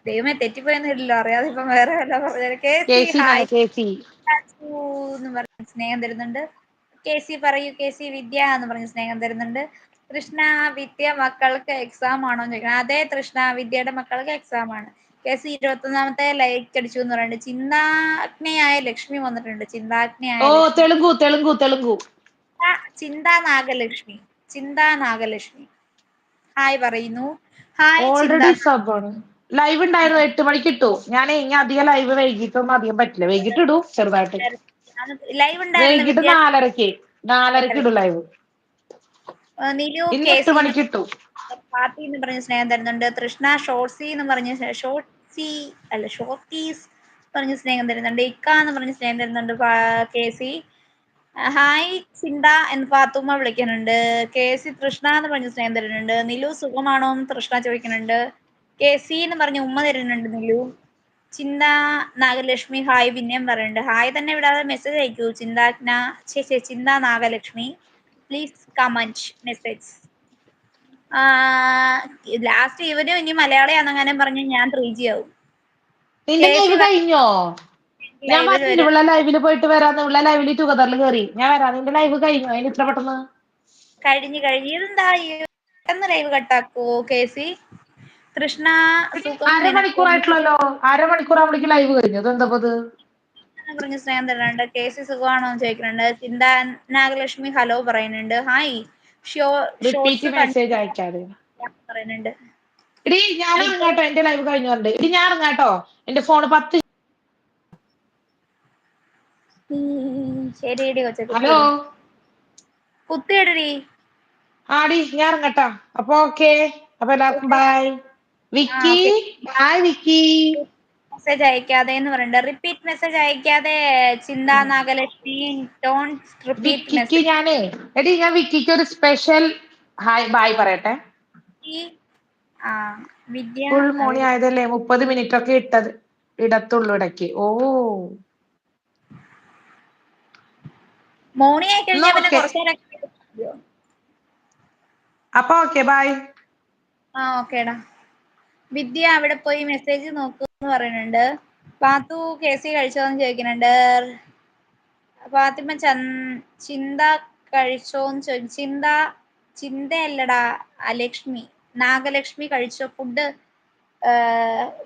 ദൈവമേ തെറ്റിപ്പോയെന്ന് ഇല്ലല്ലോ, അറിയാതെ ഇപ്പം വേറെ വല്ല പറഞ്ഞത്. കെ സി കേസിന്നാണ് ഹായ് കേസി. എന്ന് പറഞ്ഞ് സ്നേഹം തരുന്നുണ്ട്. കെ സി പറയൂ കെ സി വിദ്യ എന്ന് പറഞ്ഞ് സ്നേഹം തരുന്നുണ്ട്. കൃഷ്ണ വിദ്യ മക്കൾക്ക് എക്സാം ആണോ എന്ന് ചോദിക്കണം. അതെ കൃഷ്ണ വിദ്യയുടെ മക്കൾക്ക് എക്സാം ആണ്. കെ സി 21ാമത്തെ ലൈക്ക് അടിച്ചു എന്ന് പറയുന്നുണ്ട്. ചിന്താഗ്നയായ ലക്ഷ്മി വന്നിട്ടുണ്ട്. ചിന്താഗ്നയായ ഓ ലക്ഷ്മി. തെലുങ്കു തെലുങ്കു തെലുങ്കു. ചിന്താ നാഗലക്ഷ്മി. ചിന്താ നാഗലക്ഷ്മി ഹായ് പറയുന്നു. ഹായ് ചിന്ത. ഓൾറെഡി സബ് ആണ്. ലൈവ് ഉണ്ടായിരുന്നു 8 മണിക്ക് ഇട്ടു. ഞാൻ ഇനി അധികം ലൈവ് വൈകിട്ടൊന്നും അധികം പറ്റില്ല. വൈകിട്ട് ഇടൂ ചെറുതായിട്ട്. ലൈവ് ഉണ്ടായിരുന്നു വൈകിട്ട് വിദ്യ. 4:30 ഇടും ലൈവ്. നിലു ഇന്ന് കെ 8 സി മണിക്ക് ഇട്ടു. പാർട്ടി എന്ന് പറഞ്ഞ സ്നേഹം തരുന്നുണ്ട്. കൃഷ്ണ ഷോർട്സി എന്ന് പറഞ്ഞ ഷോർട്സി അല്ല ഷോർട്ടീസ് പറഞ്ഞ് സ്നേഹം തരുന്നുണ്ട്. ഇക്ക എന്ന് പറഞ്ഞ് സ്നേഹം തരുന്നുണ്ട്. കെ സി ഹായ് ചിന്ത എന്ന് പാത്തുമ്മ വിളിക്കുന്നുണ്ട്. കെ സി തൃഷ്ണ എന്ന് പറഞ്ഞ് സ്നേഹം തരുന്നുണ്ട്. നിലു സുഖമാണോ എന്ന് തൃഷ്ണ ചോദിക്കുന്നുണ്ട്. കെ സി എന്ന് പറഞ്ഞ് ഉമ്മ തരുന്നുണ്ട് നിലു. ചിന്ത നാഗലക്ഷ്മി ഹായ് പിന്നെയും പറയുന്നുണ്ട്. ഹായ് തന്നെ വിടാതെ മെസ്സേജ് അയക്കൂ. ചിന്ത Nagalakshmi please comment message. Last ഇവനും ഇനി മലയാളിയാണെങ്ങനെ പറഞ്ഞ് ഞാൻ 3G ആവും. നിന്റെ കെ സി ലൈവ് കഴിഞ്ഞോ? ഞാൻ ലൈവിൽ പറഞ്ഞില്ല വരും. ഉള്ള ലൈവില് പോയിട്ട് വരാന്ന്. ഉള്ള ലൈവില് ടുഗദറിൽ കയറി ഞാൻ വരാം. നിന്റെ ലൈവ് കഴിഞ്ഞോ? അതിന് ഇത്ര പെട്ടെന്ന് കഴിഞ്ഞു ഇതെന്താ പെട്ടെന്ന് ലൈവ് കട്ടാക്കോ കെ സി? കൃഷ്ണ സുഖം നിനക്ക് അരമണിക്കൂറായിട്ടുള്ളല്ലോ. അരമണിക്കൂർ ആവുമ്പോഴേക്ക് ലൈവ് കഴിഞ്ഞു. അതെന്താ പറഞ്ഞ് സ്നേഹം തരുന്നുണ്ട്. കെ സി സുഖമാണോ എന്ന് ചോദിക്കുന്നുണ്ട്. ചിന്ത നാഗലക്ഷ്മി ഹലോ പറയുന്നുണ്ട്. ഹായ് റിപ്പീറ്റ് ഷോർട്സ് മെസ്സേജ് അയക്കാതെ. പറയുന്നുണ്ട്. ഇടി ഞാൻ ഇറങ്ങാട്ടോ. എന്റെ ലൈവ് കഴിഞ്ഞു പറഞ്ഞിട്ട്. ഇടി ഞാൻ ഇറങ്ങാട്ടോ. എന്റെ ഫോണ് 10. ശരി ഇടി കൊച്ചെ ഹലോ കുത്തിയിട്. കുത്തിയിടടി. ആടി ഞാൻ ഇറങ്ങട്ടാ. അപ്പൊ ഓക്കെ. അപ്പൊ എല്ലാവർക്കും bye. Vicky okay. Bye Vicky. Message അയക്കാതെ എന്ന് പറയുന്നുണ്ട്. റിപ്പീറ്റ് മെസ്സേജ് അയക്കാതെ ചിന്ത നാഗലക്ഷ്മി ഡോണ്ട് റിപ്പീറ്റ് വിക്കിക്ക് മെസ്സേജ്. ഞാനേ ഞാൻ വിക്കിക്ക് ഒരു സ്പെഷ്യൽ ഹായ് ബൈ പറയട്ടെ. ആ വിദ്യ ഫുൾ മോണി ആയതല്ലേ 30 മിനിറ്റ് ഒക്കെ ഇടത്തുള്ളൂ ഇടയ്ക്ക്. ഓ മോണി ആയി എന്നാ കഴിഞ്ഞാൽ പിന്നെ ഓക്കെ. കുറച്ചു നേരം. അപ്പൊ ഓക്കെ ബൈ. ഓക്കേടാ. വിദ്യ അവിടെ പോയി മെസ്സേജ് നോക്കൂ എന്ന് പറയുന്നുണ്ട്. പാത്തു കെ സി കഴിച്ചോന്ന് ചോദിക്കുന്നുണ്ട്. ഫാത്തിമ ചിന്ത കഴിച്ചോന്ന് ചോദിച്ചു. ചിന്തയല്ലടാ ലക്ഷ്മി നാഗലക്ഷ്മി കഴിച്ചോ ഫുഡ്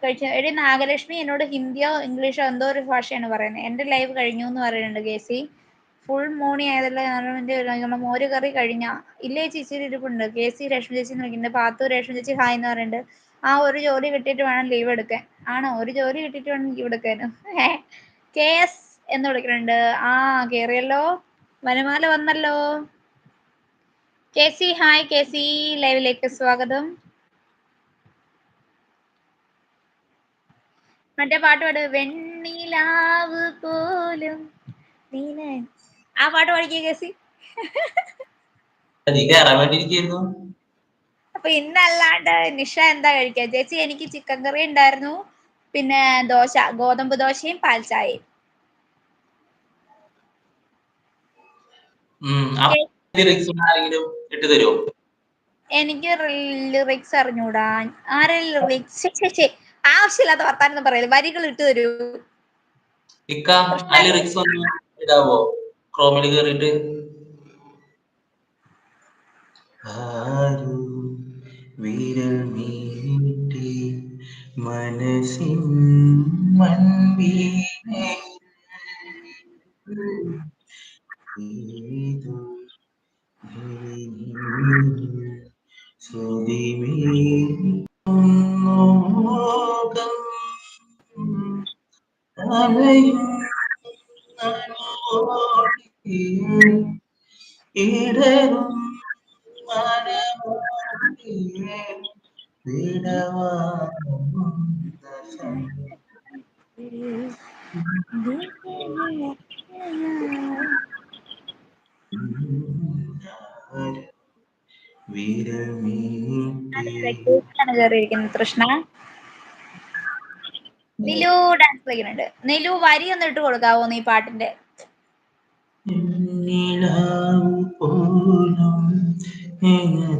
കഴിച്ചു. എടി നാഗലക്ഷ്മി എന്നോട് ഹിന്ദിയോ ഇംഗ്ലീഷോ എന്തോ ഒരു ഭാഷയാണ് പറയുന്നത്. എന്റെ ലൈവ് കഴിഞ്ഞു എന്ന് പറയുന്നുണ്ട് കെ സി. ഫുൾ മോണി ആയതല്ല. മോര് കറി കഴിഞ്ഞ ഇല്ലേ ചേച്ചി ഇരിപ്പുണ്ട്. കെ സി രേഷ്മ ചേച്ചി വിളിക്കുന്നുണ്ട്. പാത്തു രേഷ്മ ചേച്ചി ഹായ് എന്ന് പറയുന്നുണ്ട്. ഒരു ജോലി കിട്ടിയിട്ട് വേണം ലീവ് എടുക്കാൻ. ആണോ? ഒരു ജോലി കിട്ടിയിട്ട് വേണം ലീവ് എടുക്കാനോ? കെ എസ് എന്ന് വിളിക്കുന്നുണ്ട്. കേറിയല്ലോ. വനമാല വന്നല്ലോ. K see hi. K C ലൈവിലേക്ക് സ്വാഗതം. മറ്റേ പാട്ട് പാട്. വെണ്ണിലാവ് പോലും ആ പാട്ട് പാടിക്കേ കെ സി. അപ്പൊ ഇന്നല്ലാണ്ട് നിഷ എന്താ കഴിക്കുക ചേച്ചി? എനിക്ക് ചിക്കൻ കറി ഉണ്ടായിരുന്നു. പിന്നെ ദോശ, ഗോതമ്പ് ദോശയും പാൽച്ചായയും. എനിക്ക് ലിറിക്സ് അറിഞ്ഞൂടാ. ആരെ ലിറിക്സ്? ആവശ്യമില്ലാത്ത വർത്താനം പറയല്. വരികൾ ഇട്ട് തരൂ. ക്രോമിൽ കേറിയിട്ട് വിരൽ നീട്ടി മനസ്സിൻ മൺവീണ ഏതോ ശ്രുതിമേഘം അലയും ഇടറും മനമോടിയേ വിരമീട്ടി കയറിയിരിക്കുന്നത് തൃഷ്ണ. നിലു ഡാൻസ് കളിക്കുന്നുണ്ട്. നിലു വരി ഒന്ന് ഇട്ട് കൊടുക്കാവോ നീ പാട്ടിന്റെ?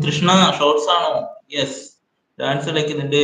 തൃഷ്ണ ഷോർട്സ് ആണോ? യെസ് ഡാൻസ് കളിക്കുന്നുണ്ട്.